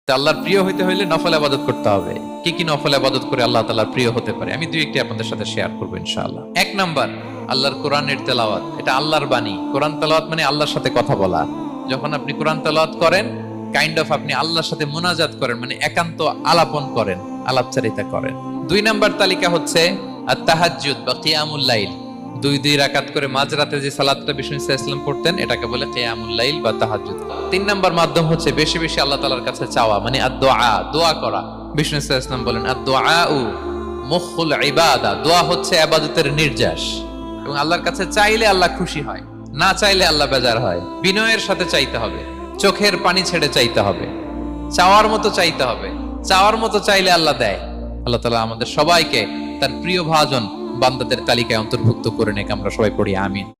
তো আল্লাহর প্রিয় হইতে হইলে নফল ইবাদত করতে হবে। কি কি নফল ইবাদত করে আল্লাহ তাআলার প্রিয় হতে পারে আমি দুই একটি আপনাদের সাথে শেয়ার করবো ইনশাআল্লাহ। এক নাম্বার, আল্লাহর কোরআনের তেলাওয়াত। এটা আল্লাহর বাণী। কোরআন তেলাওয়াত মানে আল্লাহর সাথে কথা বলা। যখন আপনি কোরআন তেলাওয়াত করেন, কাইন্ড অফ আপনি আল্লাহর সাথে মুনাজাত করেন, মানে একান্ত আলাপন করেন, আলাপচারিতা করেন। দুই নাম্বার তালিকা হচ্ছে আত-তাহাজ্জুদ বা কিয়ামুল লাইল। দুই রাকাত করে মাঝরাতে যে সালাতটা বিষ্ণু সাল্লাল্লাহু আলাইহি ওয়াসাল্লাম পড়তেন, এটাকে বলে কিয়ামুল লাইল বা তাহাজ্জুদ। তিন নাম্বার মাধ্যম হচ্ছে বেশি বেশি আল্লাহ তাআলার কাছে চাওয়া, মানে আদ-দুআ, দোয়া করা। বিষ্ণু সাল্লাল্লাহু আলাইহি ওয়াসাল্লাম বলেন আদ-দুআউ মুখুল ইবাদা, দোয়া হচ্ছে ইবাদতের নির্যাস। এবং আল্লাহর কাছে চাইলে আল্লাহ খুশি হয়, না চাইলে আল্লাহ বেজার হয়। বিনয়ের সাথে চাইতে হবে, চোখের পানি ছেড়ে চাইতে হবে, চাওয়ার মতো চাইতে হবে। চাওয়ার মতো চাইলে আল্লাহ দেয়। আল্লাহ তাআলা আমাদের সবাইকে তার প্রিয় ভাজন বান্দাদের তালিকায় অন্তর্ভুক্ত করে নেক। আমরা সবাই পড়ি আমিন।